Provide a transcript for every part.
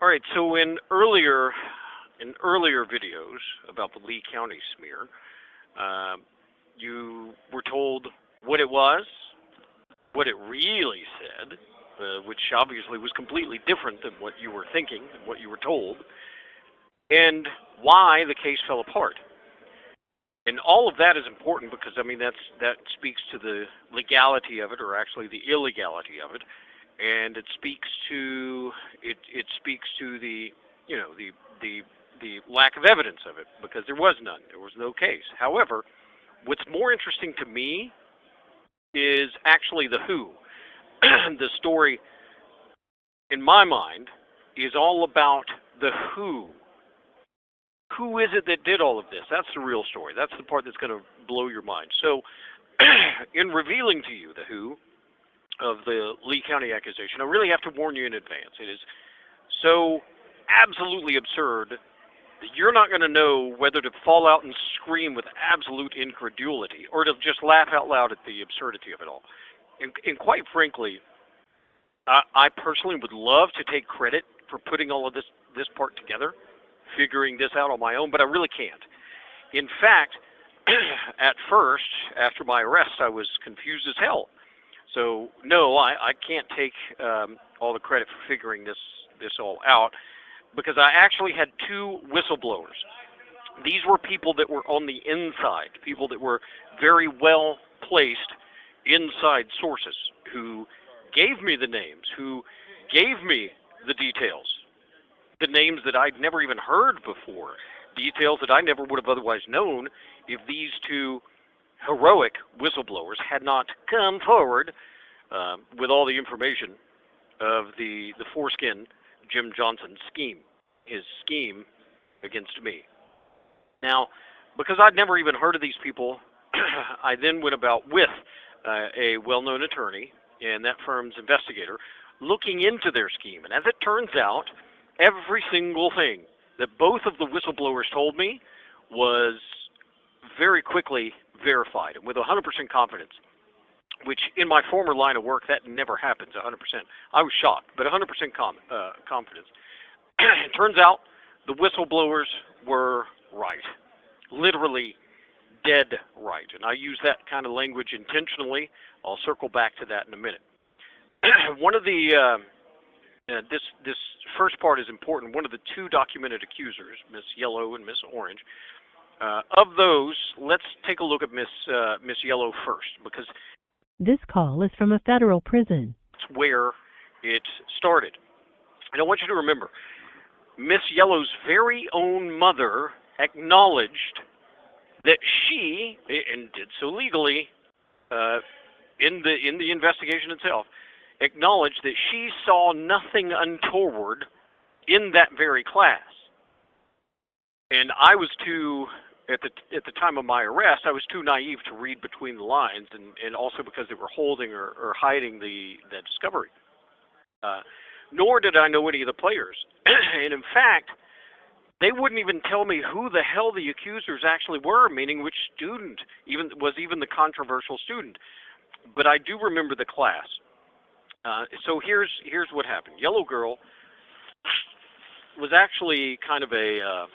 All right, so in earlier videos about the Lee County smear, you were told what it was, what it really said, which obviously was completely different than what you were thinking and what you were told, and why the case fell apart. And all of that is important because I mean that speaks to the legality of it, or actually the illegality of it, and it speaks to the the lack of evidence of it, because there was none. There was no case. However, what's more interesting to me is actually the who. The story, in my mind, is all about the who. Who is it that did all of this? That's the real story. That's the part that's going to blow your mind. So, in revealing to you the who of the Lee County accusation, I really have to warn you in advance. It is so absolutely absurd that you're not going to know whether to fall out and scream with absolute incredulity or to just laugh out loud at the absurdity of it all. And quite frankly, I personally would love to take credit for putting all of this part together, figuring this out on my own, but I really can't. In fact, at first, after my arrest, I was confused as hell. So no, I can't take all the credit for figuring this all out, because I actually had two whistleblowers. These were people that were on the inside, people that were very well placed inside sources, who gave me the names, who gave me the details, the names that I'd never even heard before, details that I never would have otherwise known if these two heroic whistleblowers had not come forward with all the information of the foreskin Jim Johnson scheme, his scheme against me. Now, because I'd never even heard of these people, I then went about with a well-known attorney and that firm's investigator, looking into their scheme. And as it turns out, every single thing that both of the whistleblowers told me was very quickly verified and with 100% confidence, which in my former line of work, that never happens 100%. I was shocked, but 100% confidence. It turns out the whistleblowers were right, literally dead right. And I use that kind of language intentionally. I'll circle back to that in a minute. One of the this first part is important. One of the two documented accusers, Miss Yellow and Miss Orange, of those, let's take a look at Miss Yellow first, because this call is from a federal prison. That's where it started. And I want you to remember, Miss Yellow's very own mother acknowledged that she, and did so legally, in the investigation itself, acknowledged that she saw nothing untoward in that very class. And I was too, at the time of my arrest, I was too naive to read between the lines, and also because they were holding or hiding the discovery. Nor did I know any of the players. And in fact, they wouldn't even tell me who the hell the accusers actually were, meaning which student was even the controversial student. But I do remember the class. So here's what happened. Yellow Girl was actually kind of a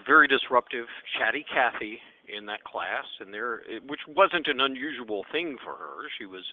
very disruptive, chatty Cathy in that class, and which wasn't an unusual thing for her. She was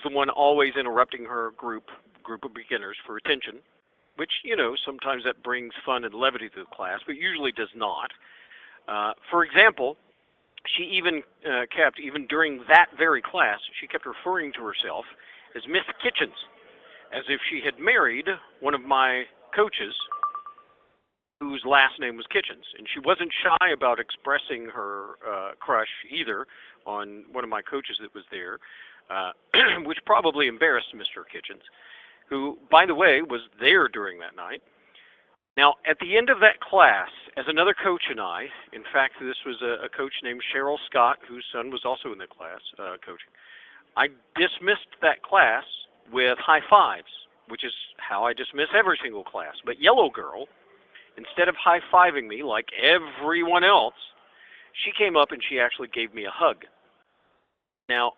the one always interrupting her group of beginners for attention, which, sometimes that brings fun and levity to the class, but usually does not. For example, she even during that very class, she kept referring to herself as Miss Kitchens, as if she had married one of my coaches whose last name was Kitchens. And she wasn't shy about expressing her crush either on one of my coaches that was there, which probably embarrassed Mr. Kitchens, who, by the way, was there during that night. Now, at the end of that class, as another coach and I, in fact, this was a coach named Cheryl Scott, whose son was also in the class coaching, I dismissed that class with high fives, which is how I dismiss every single class. But Yellow Girl, instead of high-fiving me like everyone else, she came up and she actually gave me a hug. Now,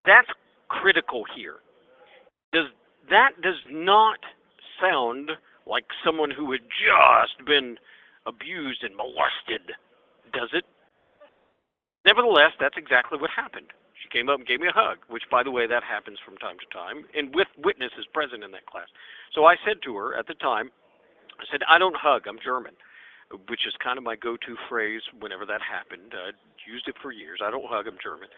that's critical here. That does not sound like someone who had just been abused and molested, does it? Nevertheless, that's exactly what happened. She came up and gave me a hug, which, by the way, that happens from time to time, and with witnesses present in that class. So I said to her at the time, I said, I don't hug, I'm German, which is kind of my go-to phrase whenever that happened. I used it for years. I don't hug, I'm German.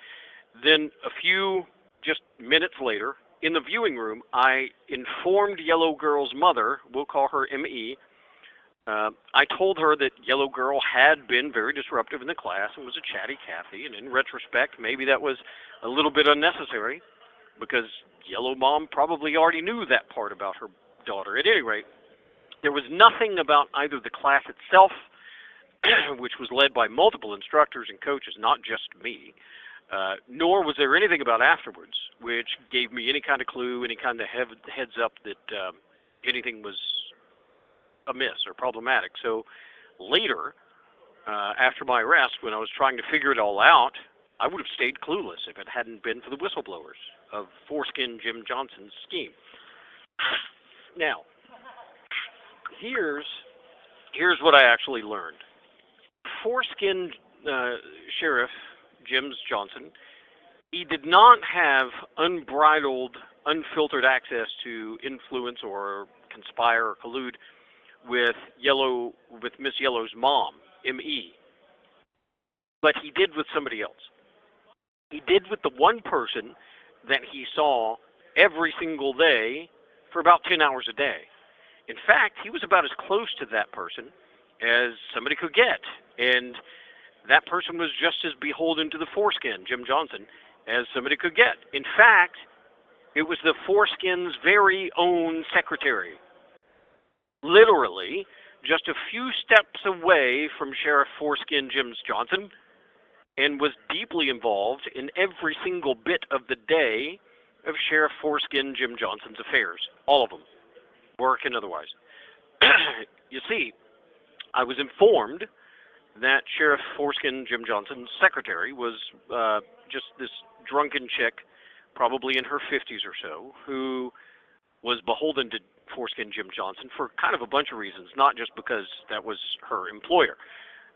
Then a few just minutes later, in the viewing room, I informed Yellow Girl's mother, we'll call her M.E., I told her that Yellow Girl had been very disruptive in the class and was a chatty Cathy, and in retrospect, maybe that was a little bit unnecessary because Yellow Mom probably already knew that part about her daughter. At any rate, there was nothing about either the class itself, which was led by multiple instructors and coaches, not just me, nor was there anything about afterwards, which gave me any kind of clue, any kind of heads up that anything was amiss or problematic. So later, after my arrest, when I was trying to figure it all out, I would have stayed clueless if it hadn't been for the whistleblowers of Foreskin Jim Johnson's scheme. Now, here's what I actually learned. Foreskin Sheriff Jim Johnson, he did not have unbridled, unfiltered access to influence or conspire or collude with Miss Yellow's mom, M.E. But he did with somebody else. He did with the one person that he saw every single day for about 10 hours a day. In fact, he was about as close to that person as somebody could get. And that person was just as beholden to the foreskin, Jim Johnson, as somebody could get. In fact, it was the foreskin's very own secretary. Literally, just a few steps away from Sheriff Foreskin Jim Johnson, and was deeply involved in every single bit of the day of Sheriff Foreskin Jim Johnson's affairs. All of them, work and otherwise. You see, I was informed that Sheriff Foreskin Jim Johnson's secretary was just this drunken chick, probably in her 50s or so, who was beholden to Foreskin Jim Johnson for kind of a bunch of reasons, not just because that was her employer.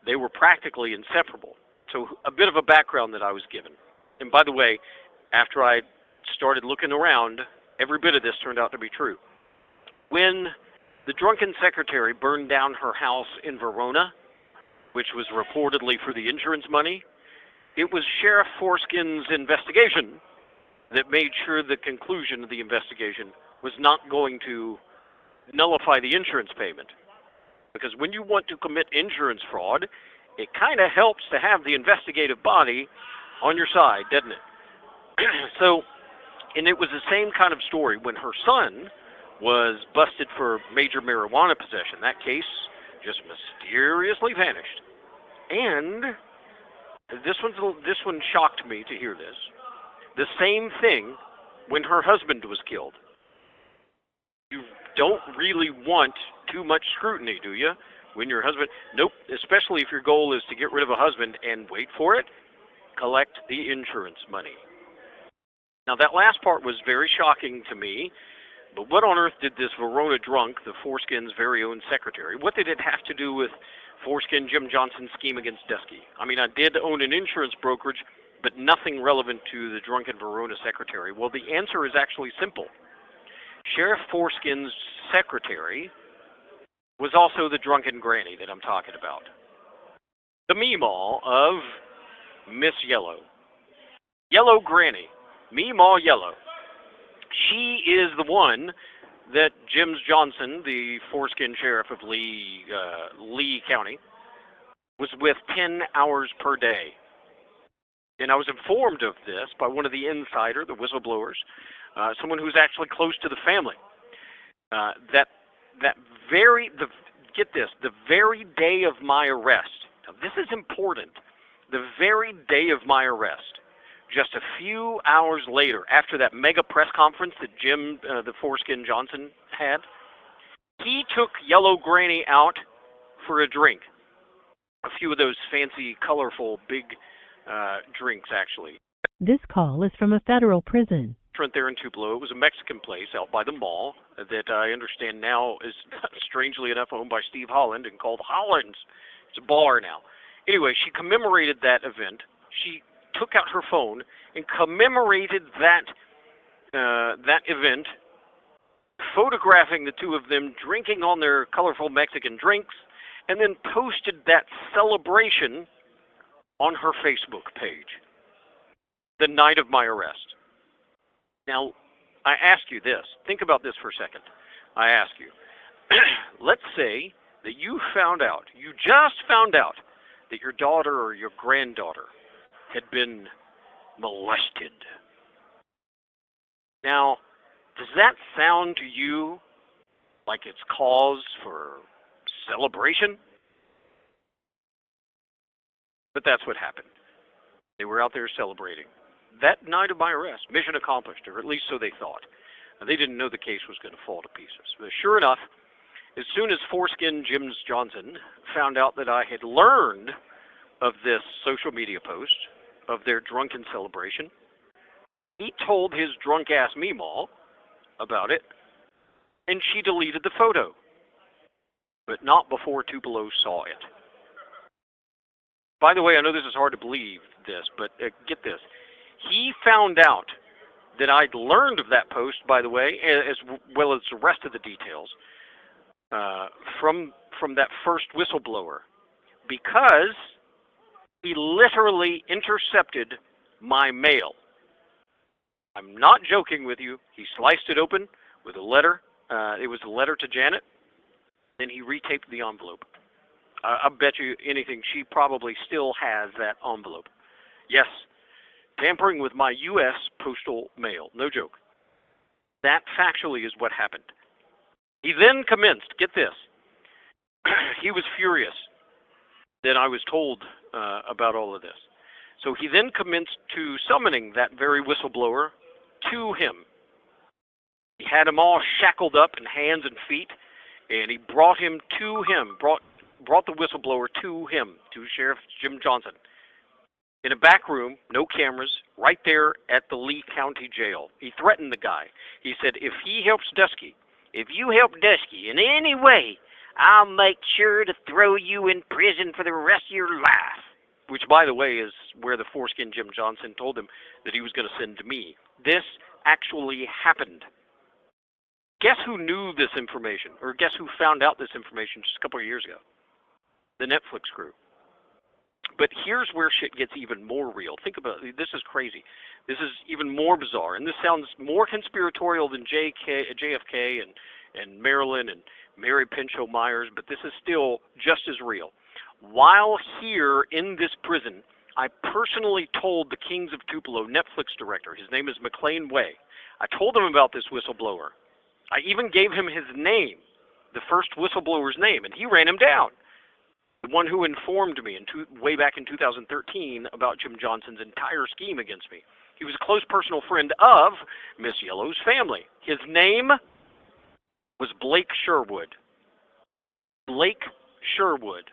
They were practically inseparable. So a bit of a background that I was given. And by the way, after I started looking around, every bit of this turned out to be true. When the drunken secretary burned down her house in Verona, which was reportedly for the insurance money, it was Sheriff Foreskin's investigation that made sure the conclusion of the investigation was not going to nullify the insurance payment. Because when you want to commit insurance fraud, it kind of helps to have the investigative body on your side, doesn't it? So, and it was the same kind of story when her son was busted for major marijuana possession. That case just mysteriously vanished. And this one shocked me to hear this. The same thing when her husband was killed. You don't really want too much scrutiny, do you? When your husband, nope, especially if your goal is to get rid of a husband and wait for it, collect the insurance money. Now that last part was very shocking to me, but what on earth did this Verona drunk, the Foreskin's very own secretary, what did it have to do with Foreskin Jim Johnson's scheme against Dutschke? I mean, I did own an insurance brokerage, but nothing relevant to the drunken Verona secretary. Well, the answer is actually simple. Sheriff Foreskin's secretary was also the drunken granny that I'm talking about. The Meemaw of Miss Yellow. Yellow Granny. Meemaw Yellow. She is the one that Jim Johnson, the Foreskin Sheriff of Lee County, was with 10 hours per day. And I was informed of this by one of the insider, the whistleblowers, someone who's actually close to the family. Get this, the very day of my arrest, now this is important, the very day of my arrest, just a few hours later, after that mega press conference that Jim, the Foreskin Johnson, had, he took Yellow Granny out for a drink. A few of those fancy, colorful, big drinks, actually. This call is from a federal prison. restaurant there in Tupelo. It was a Mexican place out by the mall that I understand now is, strangely enough, owned by Steve Holland and called Holland's. It's a bar now. Anyway, she commemorated that event. She took out her phone and commemorated that event, photographing the two of them drinking on their colorful Mexican drinks, and then posted that celebration on her Facebook page the night of my arrest. Now, I ask you this. Think about this for a second. I ask you, let's say that you just found out that your daughter or your granddaughter had been molested. Now, does that sound to you like it's cause for celebration? But that's what happened. They were out there celebrating. That night of my arrest, mission accomplished, or at least so they thought. And they didn't know the case was going to fall to pieces. But sure enough, as soon as Foreskin Jim Johnson found out that I had learned of this social media post, of their drunken celebration, he told his drunk-ass Meemaw about it, and she deleted the photo. But not before Tupelo saw it. By the way, I know this is hard to believe, but get this. He found out that I'd learned of that post, by the way, as well as the rest of the details, from that first whistleblower, because he literally intercepted my mail. I'm not joking with you. He sliced it open with a letter. It was a letter to Janet. Then he retaped the envelope. I bet you anything she probably still has that envelope. Yes, tampering with my U.S. postal mail. No joke. That factually is what happened. He then commenced, get this, he was furious that I was told about all of this. So he then commenced to summoning that very whistleblower to him. He had him all shackled up in hands and feet, and he brought him to him, brought the whistleblower to him, to Sheriff Jim Johnson, in a back room, no cameras, right there at the Lee County Jail. He threatened the guy. He said, if he helps Dutschke, if you help Dutschke in any way, I'll make sure to throw you in prison for the rest of your life. Which, by the way, is where the Foreskin Jim Johnson told him that he was going to send to me. This actually happened. Guess who knew this information, or guess who found out this information just a couple of years ago? The Netflix crew. But here's where shit gets even more real. Think about it. This is crazy. This is even more bizarre, and this sounds more conspiratorial than JFK and Marilyn and Mary Pinchot Myers, but this is still just as real. While here in this prison, I personally told the Kings of Tupelo Netflix director, his name is McLean Way, I told him about this whistleblower. I even gave him his name, the first whistleblower's name, and he ran him down. The one who informed me way back in 2013 about Jim Johnson's entire scheme against me. He was a close personal friend of Miss Yellow's family. His name was Blake Sherwood. Blake Sherwood.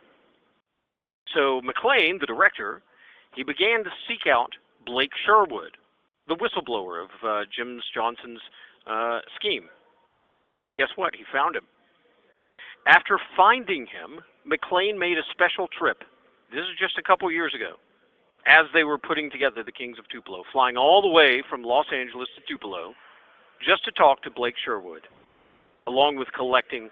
So McLean, the director, he began to seek out Blake Sherwood, the whistleblower of Jim Johnson's scheme. Guess what? He found him. After finding him, McLean made a special trip. This is just a couple years ago, as they were putting together the Kings of Tupelo, flying all the way from Los Angeles to Tupelo just to talk to Blake Sherwood, along with collecting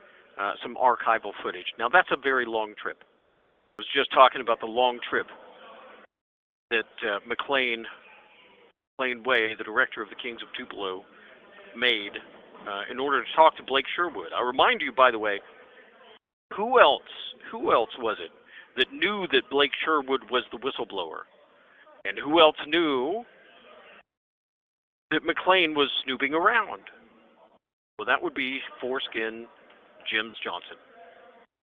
some archival footage. Now, that's a very long trip. I was just talking about the long trip that McLean Way, the director of the Kings of Tupelo, made in order to talk to Blake Sherwood. I remind you, by the way, who else was it that knew that Blake Sherwood was the whistleblower? And who else knew that McLean was snooping around? Well, that would be Foreskin Jim Johnson.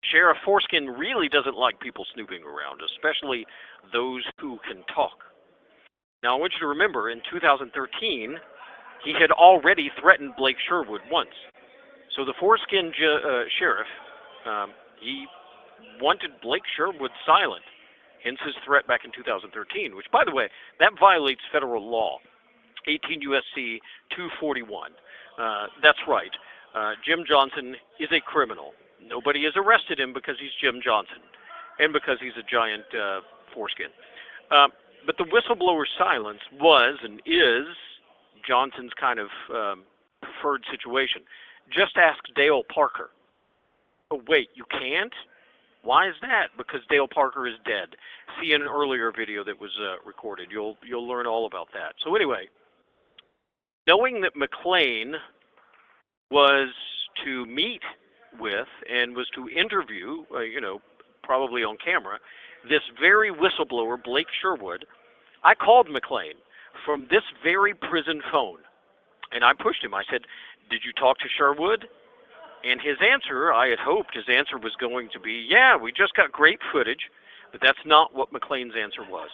Sheriff Foreskin really doesn't like people snooping around, especially those who can talk. Now, I want you to remember, in 2013, he had already threatened Blake Sherwood once. So the Foreskin sheriff, he wanted Blake Sherwood silent, hence his threat back in 2013, which, by the way, that violates federal law. 18 U.S.C. 241. That's right. Jim Johnson is a criminal. Nobody has arrested him because he's Jim Johnson and because he's a giant foreskin. But the whistleblower silence was and is Johnson's kind of preferred situation. Just ask Dale Parker. Oh, wait, you can't? Why is that? Because Dale Parker is dead. See an earlier video that was recorded. You'll learn all about that. So anyway, knowing that McLean was to meet with and was to interview, probably on camera, this very whistleblower, Blake Sherwood, I called McLean from this very prison phone. And I pushed him. I said, "Did you talk to Sherwood?" And his answer, I had hoped his answer was going to be, "Yeah, we just got great footage," but that's not what McLean's answer was.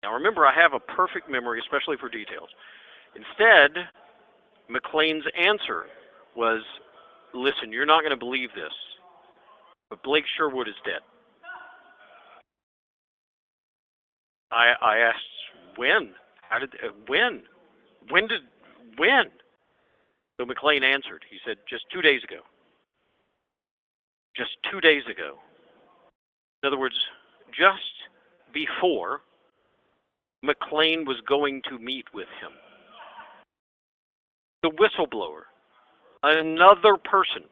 Now remember, I have a perfect memory, especially for details. Instead, McLean's answer was, "Listen, you're not going to believe this, but Blake Sherwood is dead." I asked, when? When? When? So McLean answered. He said, "Just 2 days ago." Just 2 days ago. In other words, just before McLean was going to meet with him. The whistleblower, another person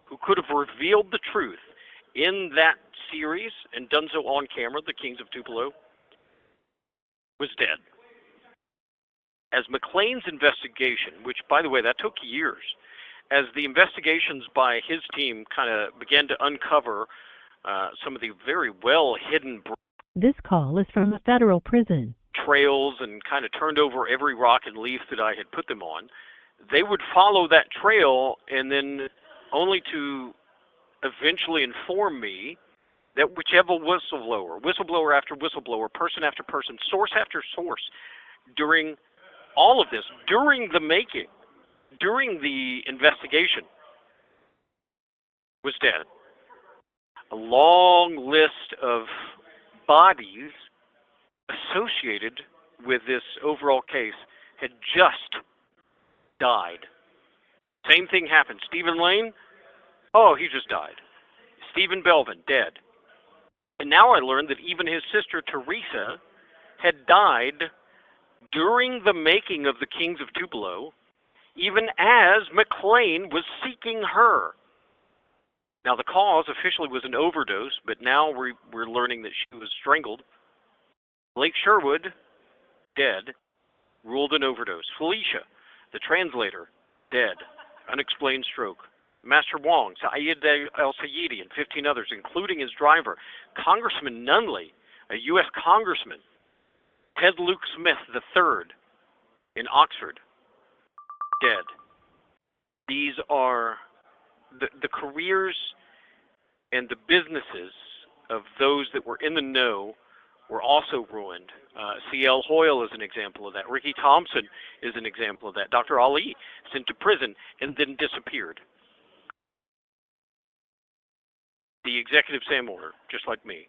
who could have revealed the truth in that series and done so on camera, the Kings of Tupelo, was dead. As McLean's investigation, which, by the way, that took years, as the investigations by his team kind of began to uncover some of the very well-hidden This call is from a federal prison. trails and kind of turned over every rock and leaf that I had put them on, they would follow that trail and then only to eventually inform me that whichever whistleblower after whistleblower, person after person, source after source, during all of this, during the making, during the investigation, was dead. A long list of bodies associated with this overall case had just died. Same thing happened. Stephen Lane, oh, he just died. Stephen Belvin, dead. And now I learned that even his sister Teresa had died during the making of the Kings of Tupelo, even as McLean was seeking her. Now the cause officially was an overdose, but now we're learning that she was strangled. Blake Sherwood, dead, ruled an overdose. Felicia, the translator, dead, unexplained stroke. Master Wong, Saeed El-Sayedi, and 15 others, including his driver, Congressman Nunley, a U.S. congressman, Ted Luke Smith III in Oxford, dead. These are the careers and the businesses of those that were in the know were also ruined. C.L. Hoyle is an example of that. Ricky Thompson is an example of that. Dr. Ali sent to prison and then disappeared. The executive SAM order, just like me.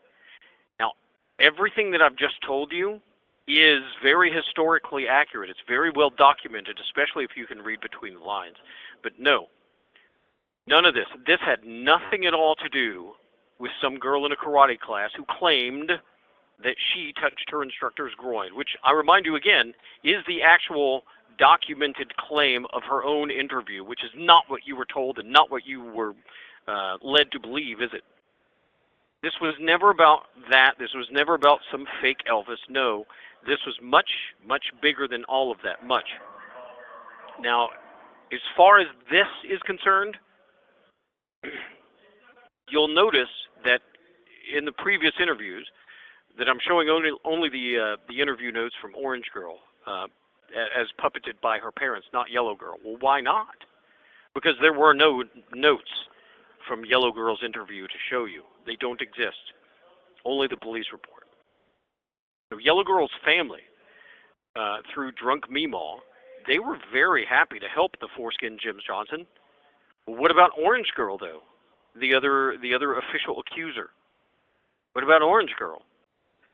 Now, everything that I've just told you is very historically accurate. It's very well documented, especially if you can read between the lines. But no, none of this. This had nothing at all to do with some girl in a karate class who claimed that she touched her instructor's groin, which I remind you again is the actual documented claim of her own interview, which is not what you were told and not what you were led to believe, is it? This was never about that. This was never about some fake Elvis. No, this was much, much bigger than all of that. Much. Now, as far as this is concerned, you'll notice that in the previous interviews that I'm showing only the interview notes from Orange Girl as puppeted by her parents, not Yellow Girl. Well, why not? Because there were no notes from Yellow Girl's interview to show you. They don't exist. Only the police report. So Yellow Girl's family, through Drunk Meemaw, they were very happy to help the foreskin Jim Johnson. Well, what about Orange Girl, though? The other official accuser. What about Orange Girl?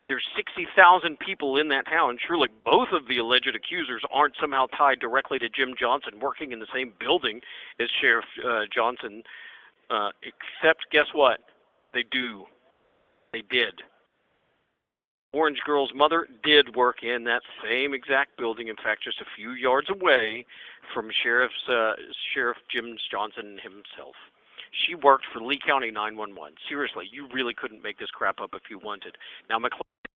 There's 60,000 people in that town. Surely both of the alleged accusers aren't somehow tied directly to Jim Johnson working in the same building as Sheriff Johnson. Except, guess what? They do. They did. Orange Girl's mother did work in that same exact building. In fact, just a few yards away from Sheriff Jim Johnson himself. She worked for Lee County 911. Seriously, you really couldn't make this crap up if you wanted. Now,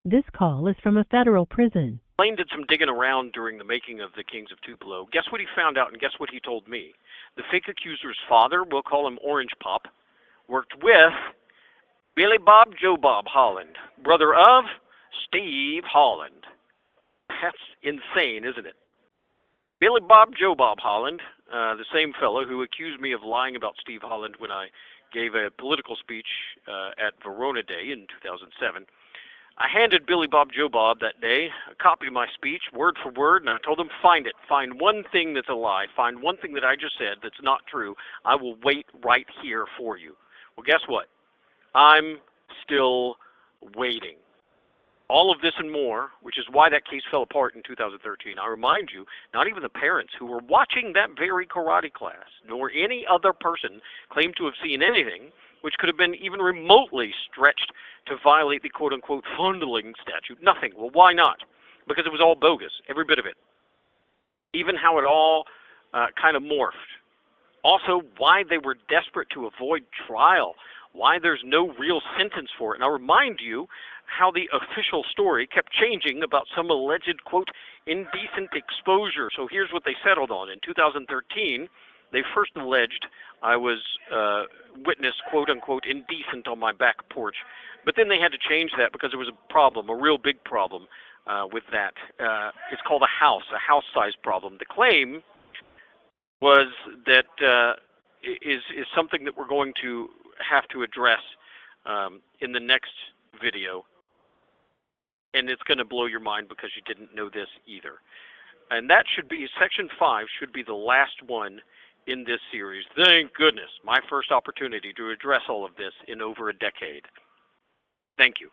This call is from a federal prison. McLean did some digging around during the making of the Kings of Tupelo. Guess what he found out, and guess what he told me? The fake accuser's father, we'll call him Orange Pop, worked with Billy Bob Joe Bob Holland, brother of Steve Holland. That's insane, isn't it? Billy Bob Joe Bob Holland, the same fellow who accused me of lying about Steve Holland when I gave a political speech at Verona Day in 2007. I handed Billy Bob Joe Bob that day a copy of my speech, word for word, and I told him, find it. Find one thing that's a lie. Find one thing that I just said that's not true. I will wait right here for you. Well, guess what? I'm still waiting. All of this and more, which is why that case fell apart in 2013. I remind you, not even the parents who were watching that very karate class, nor any other person claimed to have seen anything which could have been even remotely stretched to violate the quote-unquote fondling statute. Nothing. Well, why not? Because it was all bogus, every bit of it. Even how it all kind of morphed. Also, why they were desperate to avoid trial. Why there's no real sentence for it. And I'll remind you how the official story kept changing about some alleged, quote, indecent exposure. So here's what they settled on. In 2013, they first alleged I was witnessed, quote unquote, indecent on my back porch. But then they had to change that because there was a problem, a real big problem with that. It's called a house-sized problem. The claim was that is something that we're going to have to address in the next video. And it's going to blow your mind because you didn't know this either. And that should be, Section 5 should be the last one in this series. Thank goodness. My first opportunity to address all of this in over a decade. Thank you.